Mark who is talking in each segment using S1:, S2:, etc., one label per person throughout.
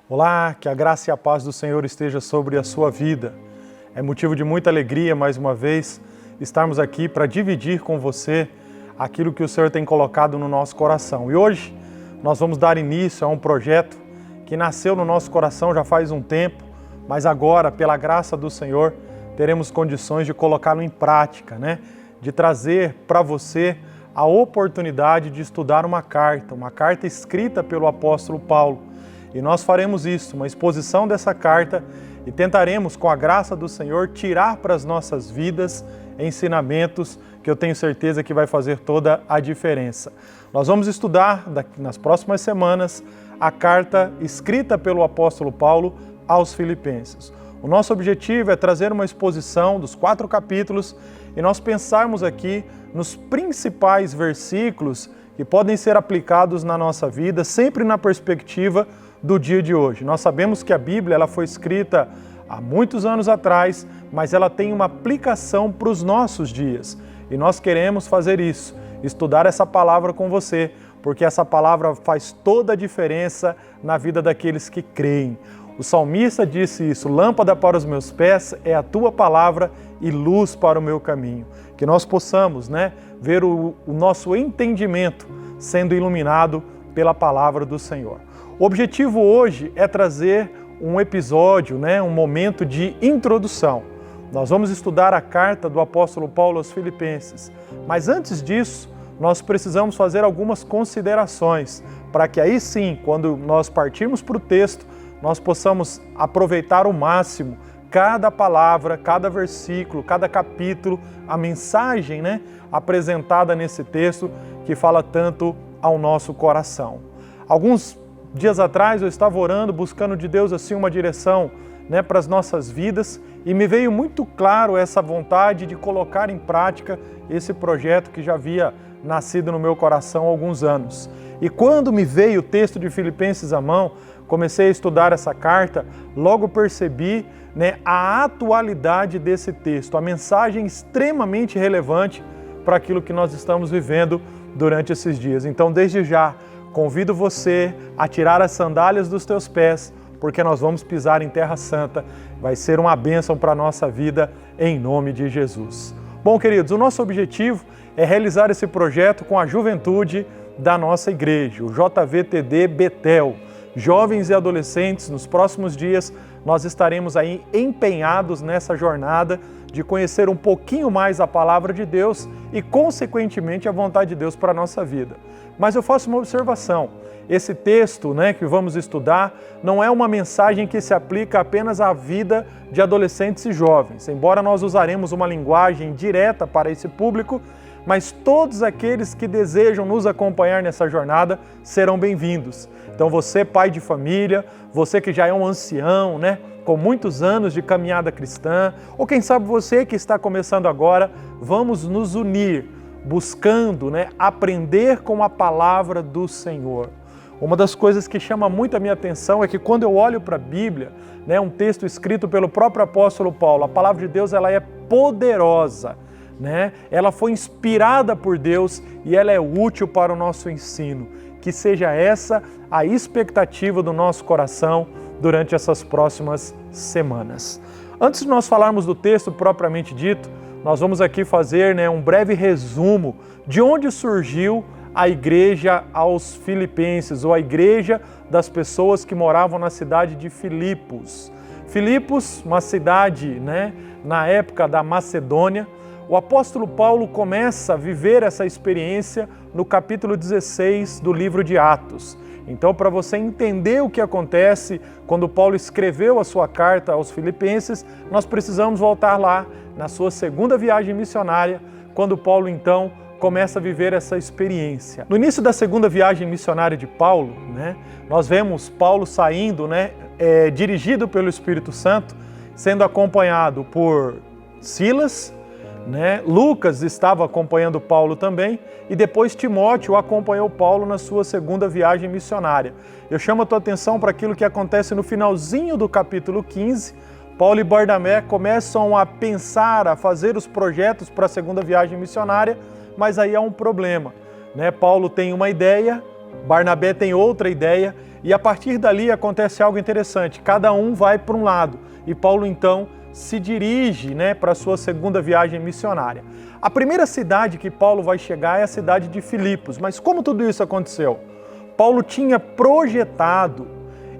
S1: Olá, que a graça e a paz do Senhor esteja sobre a sua vida. É motivo de muita alegria, mais uma vez, estarmos aqui para dividir com você aquilo que o Senhor tem colocado no nosso coração. E hoje nós vamos dar início a um projeto que nasceu no nosso coração já faz um tempo, mas agora, pela graça do Senhor, teremos condições de colocá-lo em prática, De trazer para você a oportunidade de estudar uma carta escrita pelo apóstolo Paulo. E nós faremos isso, uma exposição dessa carta, e tentaremos, com a graça do Senhor, tirar para as nossas vidas ensinamentos que eu tenho certeza que vai fazer toda a diferença. Nós vamos estudar, nas próximas semanas, a carta escrita pelo apóstolo Paulo aos Filipenses. O nosso objetivo é trazer uma exposição dos 4 capítulos e nós pensarmos aqui nos principais versículos que podem ser aplicados na nossa vida, sempre na perspectiva do dia de hoje. Nós sabemos que a Bíblia ela foi escrita há muitos anos atrás, mas ela tem uma aplicação para os nossos dias. E nós queremos fazer isso, estudar essa palavra com você, porque essa palavra faz toda a diferença na vida daqueles que creem. O salmista disse isso: lâmpada para os meus pés é a tua palavra e luz para o meu caminho. Que nós possamos ver o nosso entendimento sendo iluminado pela palavra do Senhor. O objetivo hoje é trazer um episódio, um momento de introdução. Nós vamos estudar a carta do apóstolo Paulo aos Filipenses. Mas antes disso, nós precisamos fazer algumas considerações para que aí sim, quando nós partirmos para o texto, nós possamos aproveitar ao máximo cada palavra, cada versículo, cada capítulo, a mensagem apresentada nesse texto que fala tanto ao nosso coração. Alguns dias atrás eu estava orando, buscando de Deus assim uma direção para as nossas vidas e me veio muito claro essa vontade de colocar em prática esse projeto que já havia nascido no meu coração há alguns anos. E quando me veio o texto de Filipenses à mão, comecei a estudar essa carta, logo percebi a atualidade desse texto, a mensagem extremamente relevante para aquilo que nós estamos vivendo durante esses dias. Então, desde já, convido você a tirar as sandálias dos teus pés, porque nós vamos pisar em Terra Santa. Vai ser uma bênção para a nossa vida, em nome de Jesus. Bom, queridos, o nosso objetivo é realizar esse projeto com a juventude da nossa igreja, o JVTD Betel. Jovens e adolescentes, nos próximos dias, nós estaremos aí empenhados nessa jornada de conhecer um pouquinho mais a palavra de Deus e, consequentemente, a vontade de Deus para a nossa vida. Mas eu faço uma observação. Esse texto que vamos estudar não é uma mensagem que se aplica apenas à vida de adolescentes e jovens. Embora nós usaremos uma linguagem direta para esse público, mas todos aqueles que desejam nos acompanhar nessa jornada serão bem-vindos. Então você, pai de família, você que já é um ancião, com muitos anos de caminhada cristã, ou quem sabe você que está começando agora, vamos nos unir, buscando aprender com a palavra do Senhor. Uma das coisas que chama muito a minha atenção é que quando eu olho para a Bíblia, um texto escrito pelo próprio apóstolo Paulo, a palavra de Deus ela é poderosa, Ela foi inspirada por Deus e ela é útil para o nosso ensino. Que seja essa a expectativa do nosso coração durante essas próximas semanas. Antes de nós falarmos do texto propriamente dito, nós vamos aqui fazer um breve resumo de onde surgiu a igreja aos Filipenses, ou a igreja das pessoas que moravam na cidade de Filipos. Filipos, uma cidade na época da Macedônia. O apóstolo Paulo começa a viver essa experiência no capítulo 16 do livro de Atos. Então, para você entender o que acontece quando Paulo escreveu a sua carta aos Filipenses, nós precisamos voltar lá na sua segunda viagem missionária, quando Paulo então começa a viver essa experiência. No início da segunda viagem missionária de Paulo, nós vemos Paulo saindo, dirigido pelo Espírito Santo, sendo acompanhado por Silas, Lucas estava acompanhando Paulo também, e depois Timóteo acompanhou Paulo na sua segunda viagem missionária. Eu chamo a tua atenção para aquilo que acontece no finalzinho do capítulo 15, Paulo e Barnabé começam a pensar, a fazer os projetos para a segunda viagem missionária, mas aí há um problema, né? Paulo tem uma ideia, Barnabé tem outra ideia, e a partir dali acontece algo interessante. Cada um vai para um lado, e Paulo então se dirige, né, para a sua segunda viagem missionária. A primeira cidade que Paulo vai chegar é a cidade de Filipos. Mas como tudo isso aconteceu? Paulo tinha projetado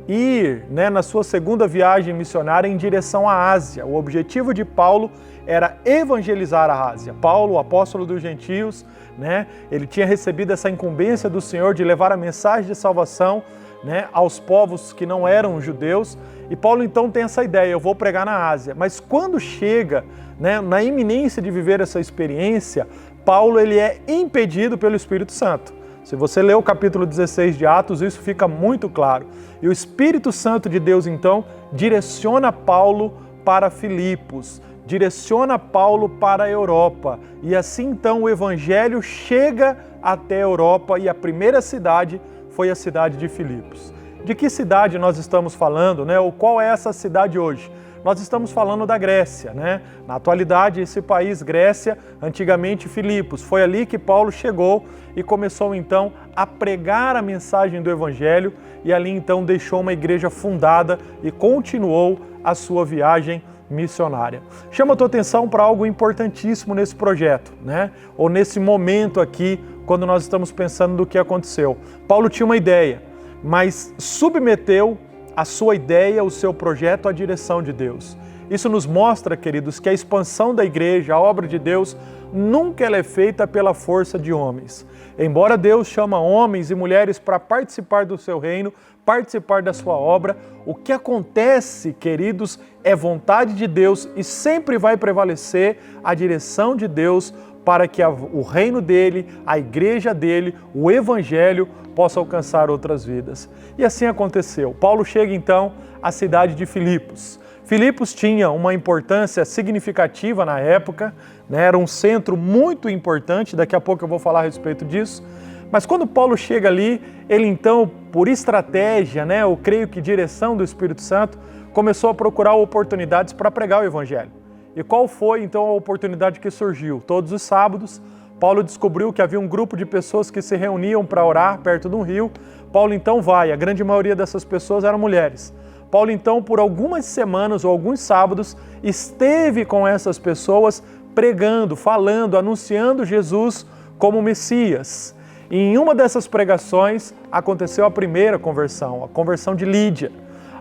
S1: ir, né, na sua segunda viagem missionária em direção à Ásia. O objetivo de Paulo era evangelizar a Ásia. Paulo, o apóstolo dos gentios, né, ele tinha recebido essa incumbência do Senhor de levar a mensagem de salvação, né, aos povos que não eram judeus. E Paulo então tem essa ideia, eu vou pregar na Ásia. Mas quando chega, né, na iminência de viver essa experiência, Paulo ele é impedido pelo Espírito Santo. Se você ler o capítulo 16 de Atos, isso fica muito claro. E o Espírito Santo de Deus então direciona Paulo para Filipos, direciona Paulo para a Europa. E assim então o Evangelho chega até a Europa e a primeira cidade foi a cidade de Filipos. De que cidade nós estamos falando, né? Ou qual é essa cidade hoje? Nós estamos falando da Grécia, né? Na atualidade, esse país, Grécia, antigamente Filipos. Foi ali que Paulo chegou e começou então a pregar a mensagem do Evangelho e ali então deixou uma igreja fundada e continuou a sua viagem missionária. Chama a tua atenção para algo importantíssimo nesse projeto, né? Ou nesse momento aqui, quando nós estamos pensando do que aconteceu. Paulo tinha uma ideia, mas submeteu a sua ideia, o seu projeto à direção de Deus. Isso nos mostra, queridos, que a expansão da igreja, a obra de Deus, nunca ela é feita pela força de homens. Embora Deus chama homens e mulheres para participar do seu reino, participar da sua obra, o que acontece, queridos, é vontade de Deus e sempre vai prevalecer a direção de Deus para que o reino dele, a igreja dele, o evangelho possa alcançar outras vidas. E assim aconteceu. Paulo chega então à cidade de Filipos. Filipos tinha uma importância significativa na época, né? Era um centro muito importante, daqui a pouco eu vou falar a respeito disso. Mas quando Paulo chega ali, ele então, por estratégia, né, eu creio que direção do Espírito Santo, começou a procurar oportunidades para pregar o evangelho. E qual foi então a oportunidade que surgiu? Todos os sábados, Paulo descobriu que havia um grupo de pessoas que se reuniam para orar perto de um rio. Paulo então vai, a grande maioria dessas pessoas eram mulheres. Paulo então, por algumas semanas ou alguns sábados, esteve com essas pessoas pregando, falando, anunciando Jesus como Messias. E em uma dessas pregações aconteceu a primeira conversão, a conversão de Lídia.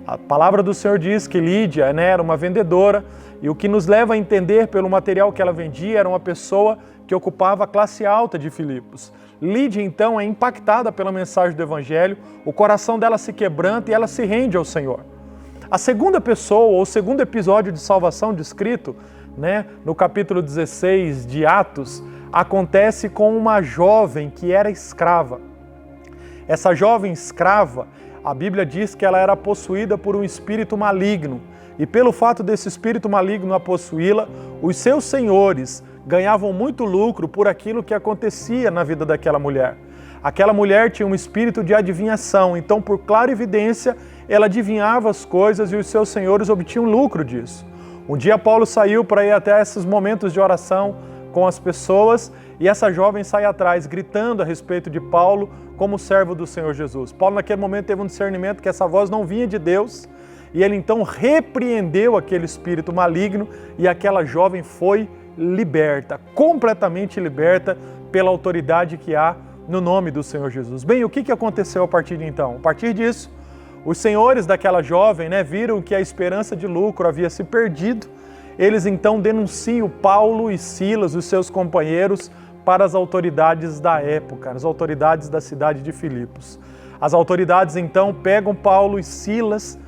S1: A palavra do Senhor diz que Lídia, né, era uma vendedora, e o que nos leva a entender pelo material que ela vendia era uma pessoa que ocupava a classe alta de Filipos. Lídia, então, é impactada pela mensagem do Evangelho, o coração dela se quebranta e ela se rende ao Senhor. A segunda pessoa, ou o segundo episódio de salvação descrito, né, no capítulo 16 de Atos, acontece com uma jovem que era escrava. Essa jovem escrava, a Bíblia diz que ela era possuída por um espírito maligno. E pelo fato desse espírito maligno a possuí-la, os seus senhores ganhavam muito lucro por aquilo que acontecia na vida daquela mulher. Aquela mulher tinha um espírito de adivinhação, então por clara evidência ela adivinhava as coisas e os seus senhores obtinham lucro disso. Um dia Paulo saiu para ir até esses momentos de oração com as pessoas e essa jovem sai atrás gritando a respeito de Paulo como servo do Senhor Jesus. Paulo naquele momento teve um discernimento que essa voz não vinha de Deus e ele então repreendeu aquele espírito maligno e aquela jovem foi liberta, completamente liberta pela autoridade que há no nome do Senhor Jesus. Bem, o que aconteceu a partir de então? A partir disso, os senhores daquela jovem, né, viram que a esperança de lucro havia se perdido. Eles então denunciam Paulo e Silas, os seus companheiros, para as autoridades da época, as autoridades da cidade de Filipos. As autoridades então pegam Paulo e Silas,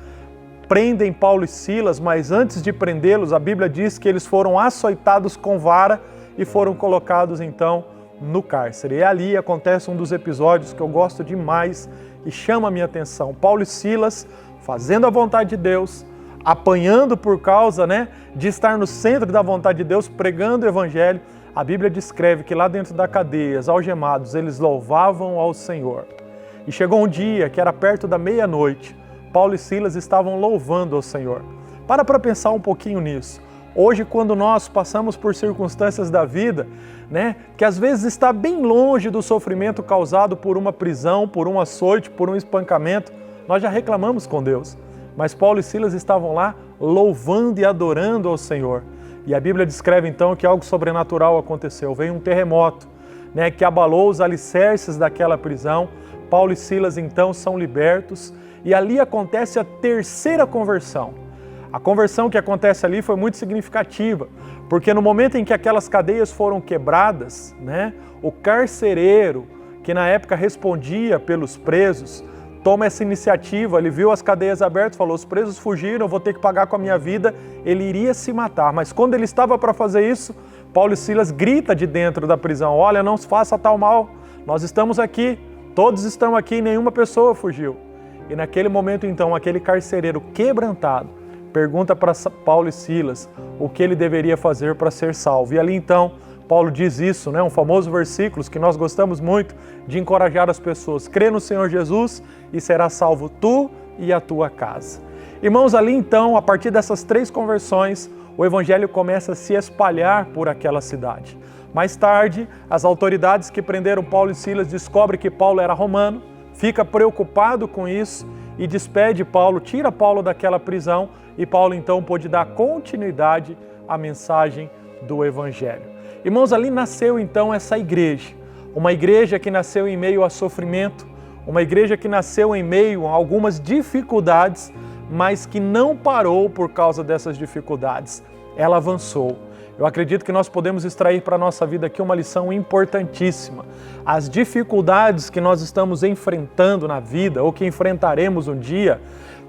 S1: prendem Paulo e Silas, mas antes de prendê-los, a Bíblia diz que eles foram açoitados com vara e foram colocados então no cárcere. E ali acontece um dos episódios que eu gosto demais e chama a minha atenção. Paulo e Silas fazendo a vontade de Deus, apanhando por causa, né, de estar no centro da vontade de Deus, pregando o Evangelho. A Bíblia descreve que lá dentro da cadeia, algemados, eles louvavam ao Senhor. E chegou um dia que era perto da meia-noite, Paulo e Silas estavam louvando ao Senhor. Para pensar um pouquinho nisso. Hoje, quando nós passamos por circunstâncias da vida, né, que às vezes está bem longe do sofrimento causado por uma prisão, por um açoite, por um espancamento, nós já reclamamos com Deus. Mas Paulo e Silas estavam lá louvando e adorando ao Senhor. E a Bíblia descreve então que algo sobrenatural aconteceu. Veio um terremoto, né, que abalou os alicerces daquela prisão. Paulo e Silas então são libertos e ali acontece a terceira conversão. A conversão que acontece ali foi muito significativa, porque no momento em que aquelas cadeias foram quebradas, né, o carcereiro, que na época respondia pelos presos, toma essa iniciativa, ele viu as cadeias abertas, falou, os presos fugiram, eu vou ter que pagar com a minha vida, ele iria se matar. Mas quando ele estava para fazer isso, Paulo e Silas grita de dentro da prisão, olha, não faça tal mal, nós estamos aqui, todos estão aqui, nenhuma pessoa fugiu. E naquele momento então, aquele carcereiro quebrantado, pergunta para Paulo e Silas o que ele deveria fazer para ser salvo. E ali então, Paulo diz isso, né? Um famoso versículo que nós gostamos muito de encorajar as pessoas. Crê no Senhor Jesus e será salvo tu e a tua casa. Irmãos, ali então, a partir dessas 3 conversões, o evangelho começa a se espalhar por aquela cidade. Mais tarde, as autoridades que prenderam Paulo e Silas descobrem que Paulo era romano, fica preocupado com isso e despede Paulo, tira Paulo daquela prisão e Paulo então pôde dar continuidade à mensagem do evangelho. Irmãos, ali nasceu então essa igreja, uma igreja que nasceu em meio a sofrimento, uma igreja que nasceu em meio a algumas dificuldades, mas que não parou por causa dessas dificuldades, ela avançou. Eu acredito que nós podemos extrair para a nossa vida aqui uma lição importantíssima. As dificuldades que nós estamos enfrentando na vida, ou que enfrentaremos um dia,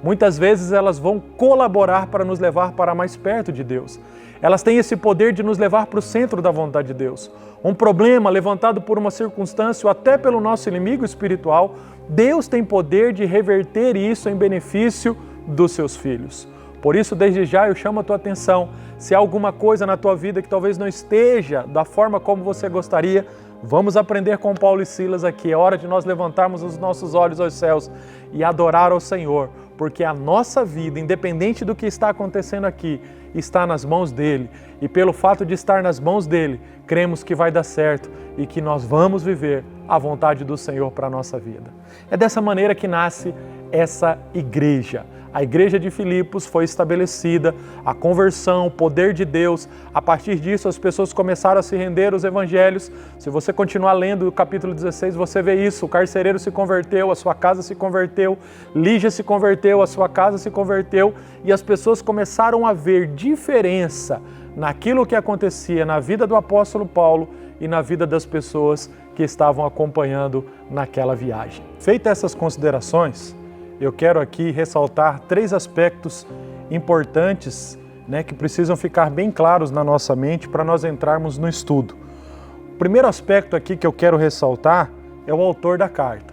S1: muitas vezes elas vão colaborar para nos levar para mais perto de Deus. Elas têm esse poder de nos levar para o centro da vontade de Deus. Um problema levantado por uma circunstância ou até pelo nosso inimigo espiritual, Deus tem poder de reverter isso em benefício dos seus filhos. Por isso, desde já, eu chamo a tua atenção. Se há alguma coisa na tua vida que talvez não esteja da forma como você gostaria, vamos aprender com Paulo e Silas aqui. É hora de nós levantarmos os nossos olhos aos céus e adorar ao Senhor, porque a nossa vida, independente do que está acontecendo aqui, está nas mãos dEle. E pelo fato de estar nas mãos dEle, cremos que vai dar certo e que nós vamos viver a vontade do Senhor para a nossa vida. É dessa maneira que nasce essa igreja. A igreja de Filipos foi estabelecida, a conversão, o poder de Deus. A partir disso, as pessoas começaram a se render aos evangelhos. Se você continuar lendo o capítulo 16, você vê isso. O carcereiro se converteu, a sua casa se converteu, Lígia se converteu, a sua casa se converteu. E as pessoas começaram a ver diferença naquilo que acontecia na vida do apóstolo Paulo e na vida das pessoas que estavam acompanhando naquela viagem. Feitas essas considerações, eu quero aqui ressaltar 3 aspectos importantes, né, que precisam ficar bem claros na nossa mente para nós entrarmos no estudo. O primeiro aspecto aqui que eu quero ressaltar é o autor da carta.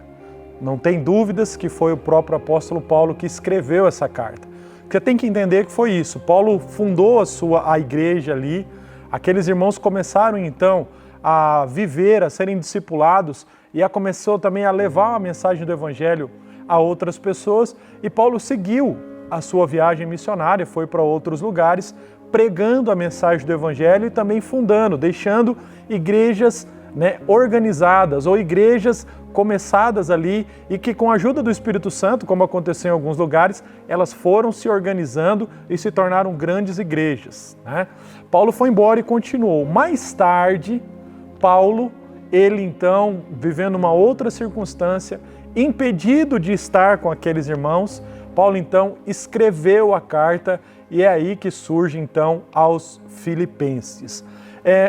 S1: Não tem dúvidas que foi o próprio apóstolo Paulo que escreveu essa carta. Você tem que entender que foi isso. Paulo fundou a igreja ali, aqueles irmãos começaram então a viver, a serem discipulados e começou também a levar a mensagem do evangelho a outras pessoas, e Paulo seguiu a sua viagem missionária, foi para outros lugares, pregando a mensagem do evangelho e também fundando, deixando igrejas, né, organizadas ou igrejas começadas ali e que com a ajuda do Espírito Santo, como aconteceu em alguns lugares, elas foram se organizando e se tornaram grandes igrejas, né? Paulo foi embora e continuou. Mais tarde, Paulo, ele então, vivendo uma outra circunstância, impedido de estar com aqueles irmãos, Paulo então escreveu a carta e é aí que surge então aos Filipenses.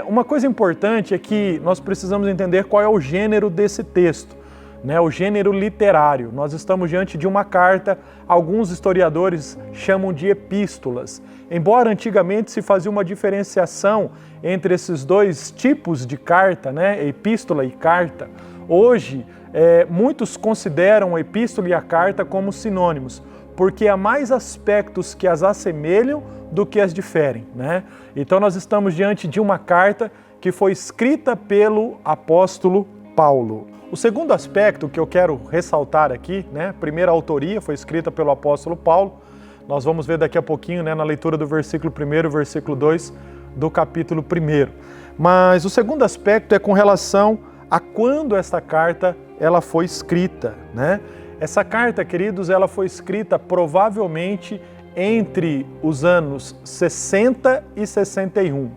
S1: Uma coisa importante é que nós precisamos entender qual é o gênero desse texto, né? O gênero literário. Nós estamos diante de uma carta, alguns historiadores chamam de epístolas. Embora antigamente se fazia uma diferenciação entre esses 2 tipos de carta, né? Epístola e carta, hoje muitos consideram a epístola e a carta como sinônimos, porque há mais aspectos que as assemelham do que as diferem, né? Então nós estamos diante de uma carta que foi escrita pelo apóstolo Paulo. O segundo aspecto que eu quero ressaltar aqui, né? A primeira autoria foi escrita pelo apóstolo Paulo, Nós vamos ver daqui a pouquinho, né, na leitura do versículo 1 e versículo 2 do capítulo 1. Mas o segundo aspecto é com relação a quando esta carta ela foi escrita, né? Essa carta, queridos, ela foi escrita provavelmente entre os anos 60 e 61.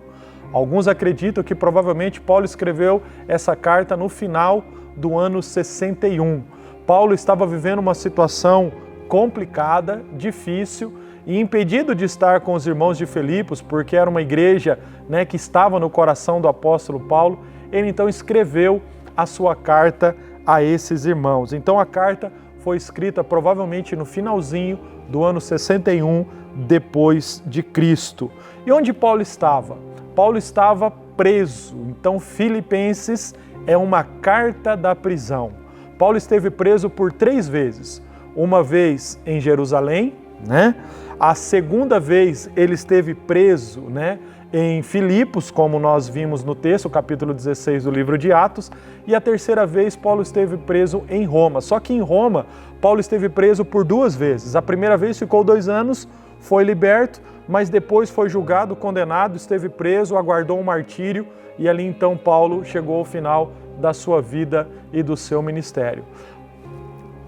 S1: Alguns acreditam que provavelmente Paulo escreveu essa carta no final do ano 61. Paulo estava vivendo uma situação complicada, difícil, e impedido de estar com os irmãos de Filipos, porque era uma igreja, né, que estava no coração do apóstolo Paulo, ele então escreveu a sua carta a esses irmãos. Então a carta foi escrita provavelmente no finalzinho do ano 61 depois de Cristo. E onde Paulo estava? Paulo estava preso. Então Filipenses é uma carta da prisão. Paulo esteve preso por 3 vezes. Uma vez em Jerusalém, né? A segunda vez ele esteve preso, né, em Filipos, como nós vimos no texto, capítulo 16 do livro de Atos, e a terceira vez Paulo esteve preso em Roma. Só que em Roma, Paulo esteve preso por 2 vezes. A primeira vez ficou 2 anos, foi liberto, mas depois foi julgado, condenado, esteve preso, aguardou um martírio, e ali então Paulo chegou ao final da sua vida e do seu ministério.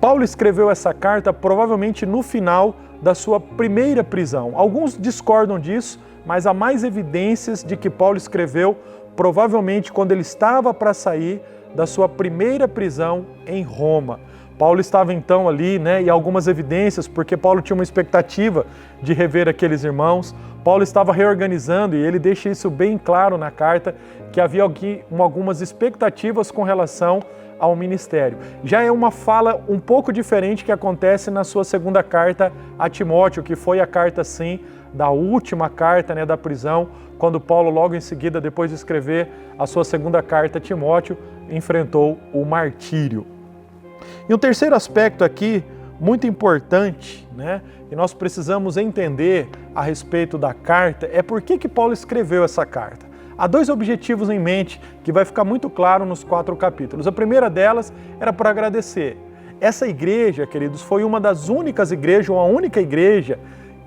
S1: Paulo escreveu essa carta provavelmente no final da sua primeira prisão. Alguns discordam disso, mas há mais evidências de que Paulo escreveu provavelmente quando ele estava para sair da sua primeira prisão em Roma. Paulo estava então ali, né, e algumas evidências, porque Paulo tinha uma expectativa de rever aqueles irmãos. Paulo estava reorganizando, e ele deixa isso bem claro na carta, que havia algumas expectativas com relação ao ministério. Já é uma fala um pouco diferente que acontece na sua segunda carta a Timóteo, que foi a carta, sim, da última carta, né, da prisão, quando Paulo, logo em seguida, depois de escrever a sua segunda carta a Timóteo, enfrentou o martírio. E um terceiro aspecto aqui, muito importante, né, que nós precisamos entender a respeito da carta, é por que Paulo escreveu essa carta. Há 2 objetivos em mente que vai ficar muito claro nos 4 capítulos. A primeira delas era para agradecer. Essa igreja, queridos, foi uma das únicas igrejas, ou a única igreja,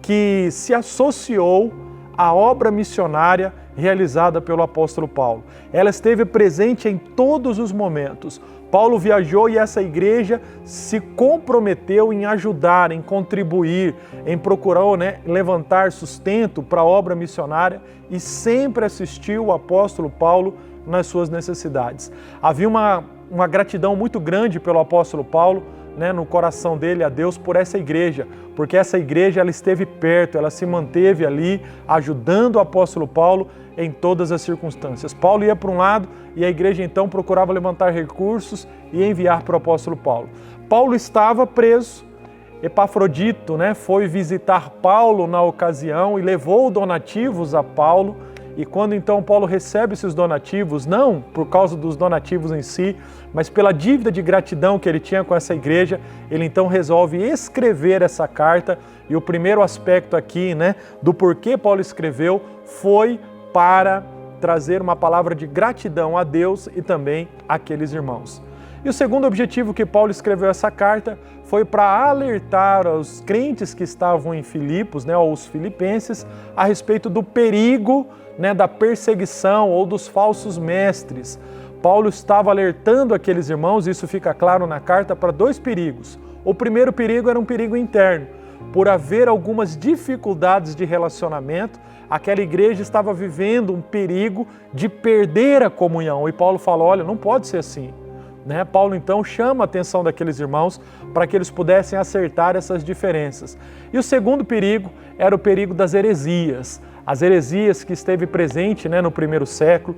S1: que se associou à obra missionária realizada pelo apóstolo Paulo. Ela esteve presente em todos os momentos. Paulo viajou e essa igreja se comprometeu em ajudar, em contribuir, em procurar, né, levantar sustento para a obra missionária e sempre assistiu o apóstolo Paulo nas suas necessidades. Havia uma gratidão muito grande pelo apóstolo Paulo, né, no coração dele a Deus por essa igreja, porque essa igreja ela esteve perto, ela se manteve ali ajudando o apóstolo Paulo em todas as circunstâncias. Paulo ia para um lado e a igreja então procurava levantar recursos e enviar para o apóstolo Paulo. Paulo estava preso, Epafrodito, né, foi visitar Paulo na ocasião e levou donativos a Paulo. E quando então Paulo recebe esses donativos, não por causa dos donativos em si, mas pela dívida de gratidão que ele tinha com essa igreja, ele então resolve escrever essa carta. E o primeiro aspecto aqui, né, do porquê Paulo escreveu foi para trazer uma palavra de gratidão a Deus e também àqueles irmãos. E o segundo objetivo que Paulo escreveu essa carta foi para alertar os crentes que estavam em Filipos, né, aos filipenses, a respeito do perigo, né, da perseguição ou dos falsos mestres. Paulo estava alertando aqueles irmãos, isso fica claro na carta, para 2 perigos. O primeiro perigo era um perigo interno. Por haver algumas dificuldades de relacionamento, aquela igreja estava vivendo um perigo de perder a comunhão. E Paulo fala, olha, não pode ser assim. Né? Paulo então chama a atenção daqueles irmãos para que eles pudessem acertar essas diferenças. E o segundo perigo era o perigo das heresias. As heresias que esteve presente, né, no primeiro século,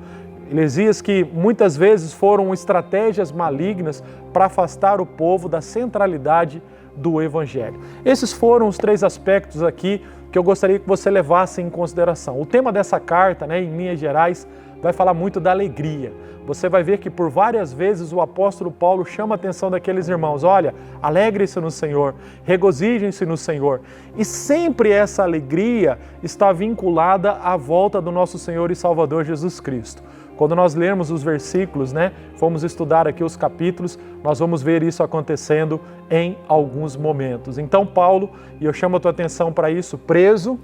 S1: heresias que muitas vezes foram estratégias malignas para afastar o povo da centralidade do Evangelho. Esses foram os 3 aspectos aqui que eu gostaria que você levasse em consideração. O tema dessa carta, né, em linhas gerais, vai falar muito da alegria. Você vai ver que por várias vezes o apóstolo Paulo chama a atenção daqueles irmãos. Olha, alegrem-se no Senhor, regozijem-se no Senhor. E sempre essa alegria está vinculada à volta do nosso Senhor e Salvador Jesus Cristo. Quando nós lermos os versículos, né, fomos estudar aqui os capítulos, nós vamos ver isso acontecendo em alguns momentos. Então Paulo, e eu chamo a tua atenção para isso, preso,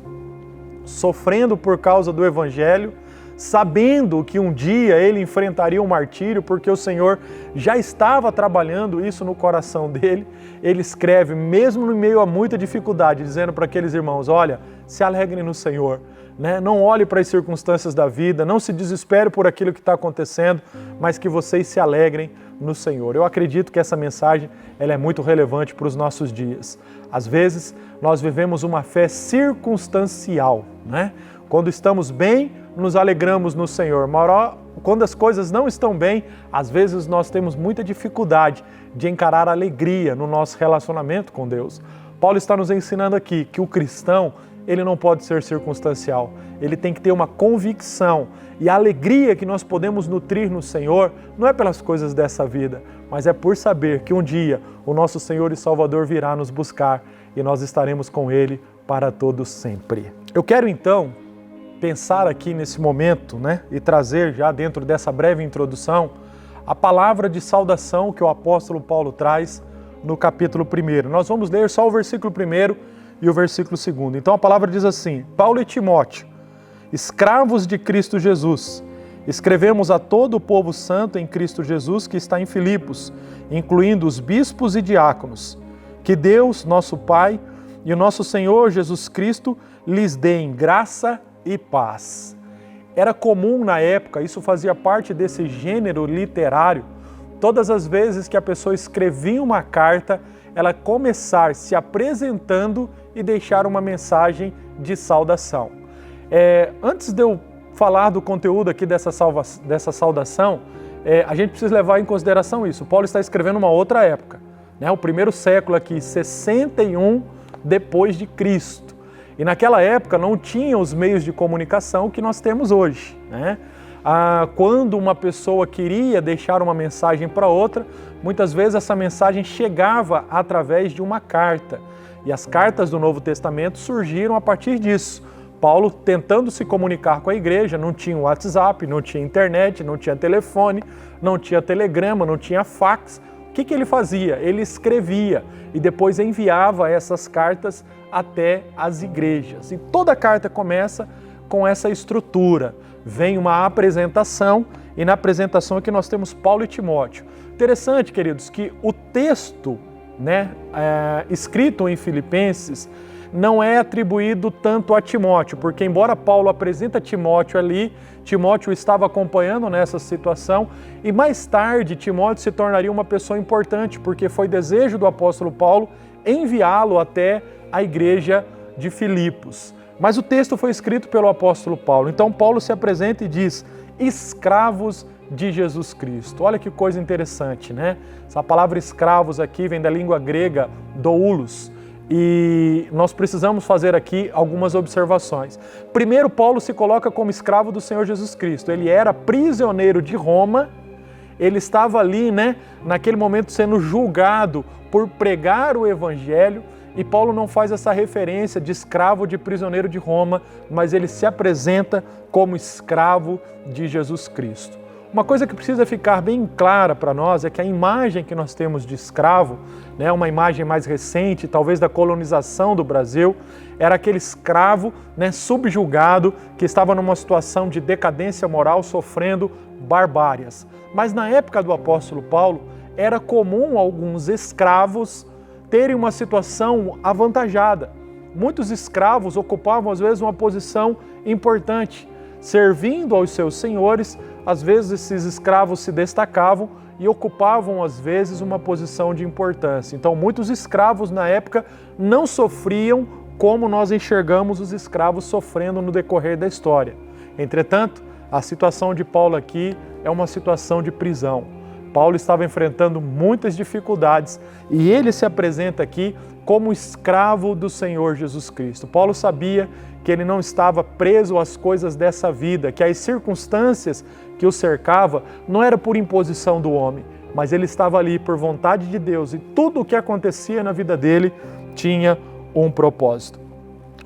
S1: sofrendo por causa do Evangelho, sabendo que um dia ele enfrentaria um martírio, porque o Senhor já estava trabalhando isso no coração dele, ele escreve, mesmo no meio a muita dificuldade, dizendo para aqueles irmãos, olha, se alegrem no Senhor, né? Não olhe para as circunstâncias da vida, não se desespere por aquilo que está acontecendo, mas que vocês se alegrem no Senhor. Eu acredito que essa mensagem ela é muito relevante para os nossos dias. Às vezes, nós vivemos uma fé circunstancial, né? Quando estamos bem, nos alegramos no Senhor. Mas quando as coisas não estão bem, às vezes nós temos muita dificuldade de encarar a alegria no nosso relacionamento com Deus. Paulo está nos ensinando aqui que o cristão, ele não pode ser circunstancial. Ele tem que ter uma convicção. E a alegria que nós podemos nutrir no Senhor não é pelas coisas dessa vida, mas é por saber que um dia o nosso Senhor e Salvador virá nos buscar e nós estaremos com Ele para todo sempre. Eu quero então pensar aqui nesse momento, né, e trazer já dentro dessa breve introdução a palavra de saudação que o apóstolo Paulo traz no capítulo 1. Nós vamos ler só o versículo 1 e o versículo 2. Então a palavra diz assim: Paulo e Timóteo, escravos de Cristo Jesus, escrevemos a todo o povo santo em Cristo Jesus que está em Filipos, incluindo os bispos e diáconos, que Deus, nosso Pai, e o nosso Senhor Jesus Cristo lhes deem graça e paz. Era comum na época, isso fazia parte desse gênero literário, todas as vezes que a pessoa escrevia uma carta, ela começar se apresentando e deixar uma mensagem de saudação. Antes de eu falar do conteúdo aqui dessa saudação, a gente precisa levar em consideração isso. Paulo está escrevendo uma outra época, né? O primeiro século aqui, 61 depois de Cristo. E naquela época não tinha os meios de comunicação que nós temos hoje, né? Quando uma pessoa queria deixar uma mensagem para outra, muitas vezes essa mensagem chegava através de uma carta. E as cartas do Novo Testamento surgiram a partir disso. Paulo tentando se comunicar com a igreja, não tinha WhatsApp, não tinha internet, não tinha telefone, não tinha telegrama, não tinha fax. O que ele fazia? Ele escrevia e depois enviava essas cartas até as igrejas. E toda carta começa com essa estrutura. Vem uma apresentação e na apresentação aqui nós temos Paulo e Timóteo. Interessante, queridos, que o texto, né, escrito em Filipenses não é atribuído tanto a Timóteo, porque embora Paulo apresenta Timóteo ali, Timóteo estava acompanhando nessa situação e mais tarde Timóteo se tornaria uma pessoa importante, porque foi desejo do apóstolo Paulo enviá-lo até a igreja de Filipos. Mas o texto foi escrito pelo apóstolo Paulo, então Paulo se apresenta e diz, escravos de Jesus Cristo. Olha que coisa interessante, né? Essa palavra escravos aqui vem da língua grega doulos, e nós precisamos fazer aqui algumas observações. Primeiro, Paulo se coloca como escravo do Senhor Jesus Cristo. Ele era prisioneiro de Roma, ele estava ali, né, naquele momento sendo julgado por pregar o Evangelho, e Paulo não faz essa referência de escravo, de prisioneiro de Roma, mas ele se apresenta como escravo de Jesus Cristo. Uma coisa que precisa ficar bem clara para nós é que a imagem que nós temos de escravo, né, uma imagem mais recente, talvez da colonização do Brasil, era aquele escravo, né, subjugado, que estava numa situação de decadência moral, sofrendo barbárias. Mas na época do apóstolo Paulo, era comum alguns escravos terem uma situação avantajada. Muitos escravos ocupavam às vezes uma posição importante, servindo aos seus senhores. Às vezes esses escravos se destacavam e ocupavam às vezes uma posição de importância. Então muitos escravos na época não sofriam como nós enxergamos os escravos sofrendo no decorrer da história. Entretanto, a situação de Paulo aqui é uma situação de prisão. Paulo estava enfrentando muitas dificuldades e ele se apresenta aqui como escravo do Senhor Jesus Cristo. Paulo sabia que ele não estava preso às coisas dessa vida, que as circunstâncias que o cercava não era por imposição do homem, mas ele estava ali por vontade de Deus e tudo o que acontecia na vida dele tinha um propósito.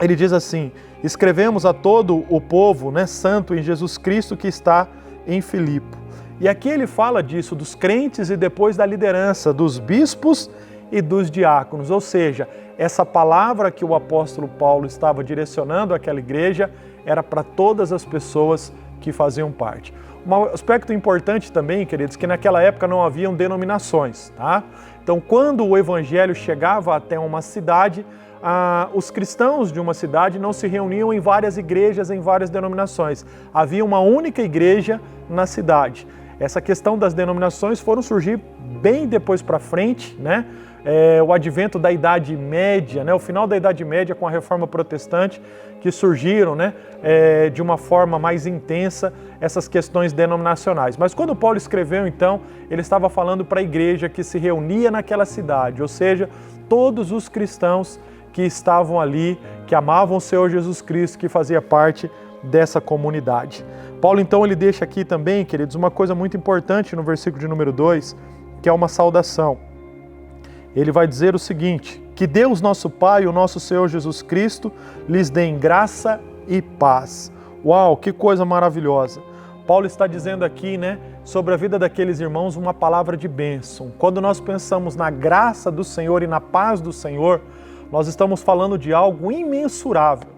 S1: Ele diz assim, escrevemos a todo o povo, né, santo em Jesus Cristo que está em Filipe. E aqui ele fala disso, dos crentes e depois da liderança, dos bispos e dos diáconos. Ou seja, essa palavra que o apóstolo Paulo estava direcionando àquela igreja era para todas as pessoas que faziam parte. Um aspecto importante também, queridos, que naquela época não haviam denominações, tá? Então, quando o evangelho chegava até uma cidade, os cristãos de uma cidade não se reuniam em várias igrejas, em várias denominações. Havia uma única igreja na cidade. Essa questão das denominações foram surgir bem depois para frente, né? O advento da Idade Média, né? O final da Idade Média com a Reforma Protestante, que surgiram, né? De uma forma mais intensa essas questões denominacionais. Mas quando Paulo escreveu, então, ele estava falando para a igreja que se reunia naquela cidade, ou seja, todos os cristãos que estavam ali, que amavam o Senhor Jesus Cristo, que fazia parte dessa comunidade. Paulo, então, ele deixa aqui também, queridos, uma coisa muito importante no versículo de número 2, que é uma saudação. Ele vai dizer o seguinte: que Deus nosso Pai, o nosso Senhor Jesus Cristo, lhes dê graça e paz. Uau, que coisa maravilhosa! Paulo está dizendo aqui, né, sobre a vida daqueles irmãos, uma palavra de bênção. Quando nós pensamos na graça do Senhor e na paz do Senhor, nós estamos falando de algo imensurável.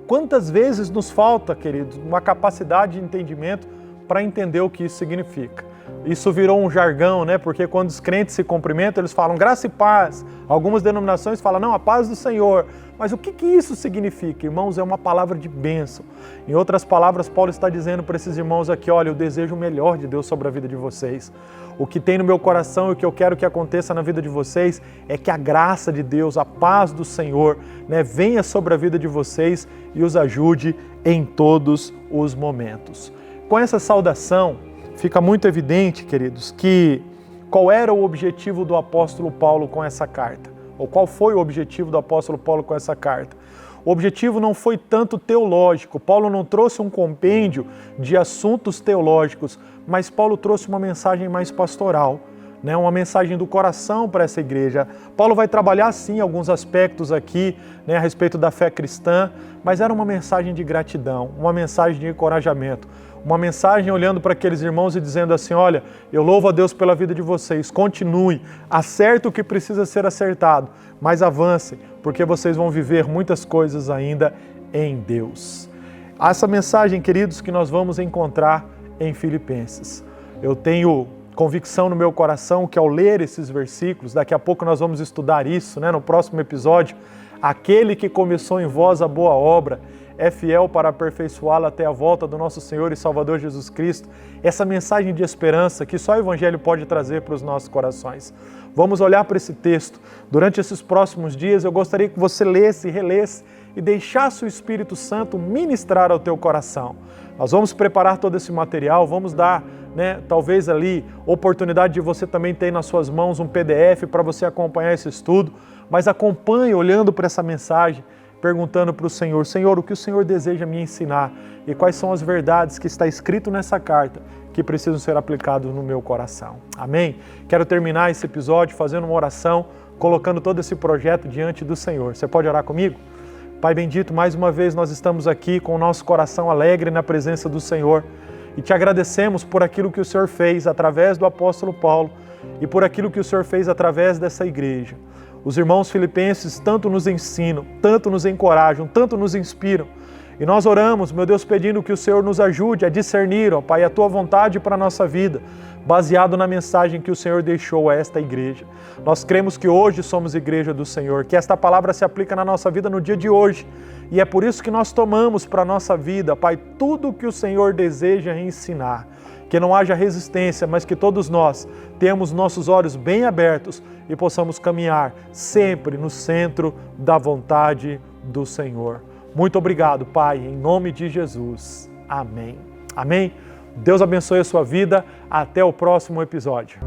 S1: Quantas vezes nos falta, queridos, uma capacidade de entendimento para entender o que isso significa? Isso virou um jargão, né? Porque quando os crentes se cumprimentam, eles falam graça e paz. Algumas denominações falam, não, a paz do Senhor. Mas o que isso significa? Irmãos, é uma palavra de bênção. Em outras palavras, Paulo está dizendo para esses irmãos aqui, olha, eu desejo o melhor de Deus sobre a vida de vocês. O que tem no meu coração e o que eu quero que aconteça na vida de vocês é que a graça de Deus, a paz do Senhor, né, venha sobre a vida de vocês e os ajude em todos os momentos. Com essa saudação, fica muito evidente, queridos, que qual era o objetivo do apóstolo Paulo com essa carta? Ou qual foi o objetivo do apóstolo Paulo com essa carta? O objetivo não foi tanto teológico. Paulo não trouxe um compêndio de assuntos teológicos, mas Paulo trouxe uma mensagem mais pastoral, né? Uma mensagem do coração para essa igreja. Paulo vai trabalhar, sim, alguns aspectos aqui, né, a respeito da fé cristã, mas era uma mensagem de gratidão, uma mensagem de encorajamento. Uma mensagem olhando para aqueles irmãos e dizendo assim, olha, eu louvo a Deus pela vida de vocês, continue, acerte o que precisa ser acertado, mas avancem, porque vocês vão viver muitas coisas ainda em Deus. Essa mensagem, queridos, que nós vamos encontrar em Filipenses. Eu tenho convicção no meu coração que ao ler esses versículos, daqui a pouco nós vamos estudar isso, né, no próximo episódio, aquele que começou em vós a boa obra, é fiel para aperfeiçoá-la até a volta do nosso Senhor e Salvador Jesus Cristo. Essa mensagem de esperança que só o Evangelho pode trazer para os nossos corações. Vamos olhar para esse texto. Durante esses próximos dias, eu gostaria que você lesse e relesse e deixasse o Espírito Santo ministrar ao teu coração. Nós vamos preparar todo esse material, vamos dar, né, talvez ali, oportunidade de você também ter nas suas mãos um PDF para você acompanhar esse estudo, mas acompanhe olhando para essa mensagem, perguntando para o Senhor, Senhor, o que o Senhor deseja me ensinar e quais são as verdades que está escrito nessa carta que precisam ser aplicadas no meu coração. Amém? Quero terminar esse episódio fazendo uma oração, colocando todo esse projeto diante do Senhor. Você pode orar comigo? Pai bendito, mais uma vez nós estamos aqui com o nosso coração alegre na presença do Senhor e te agradecemos por aquilo que o Senhor fez através do apóstolo Paulo e por aquilo que o Senhor fez através dessa igreja. Os irmãos filipenses tanto nos ensinam, tanto nos encorajam, tanto nos inspiram. E nós oramos, meu Deus, pedindo que o Senhor nos ajude a discernir, ó Pai, a Tua vontade para a nossa vida, baseado na mensagem que o Senhor deixou a esta igreja. Nós cremos que hoje somos igreja do Senhor, que esta palavra se aplica na nossa vida no dia de hoje. E é por isso que nós tomamos para a nossa vida, Pai, tudo o que o Senhor deseja ensinar. Que não haja resistência, mas que todos nós tenhamos nossos olhos bem abertos e possamos caminhar sempre no centro da vontade do Senhor. Muito obrigado, Pai, em nome de Jesus. Amém. Amém. Deus abençoe a sua vida. Até o próximo episódio.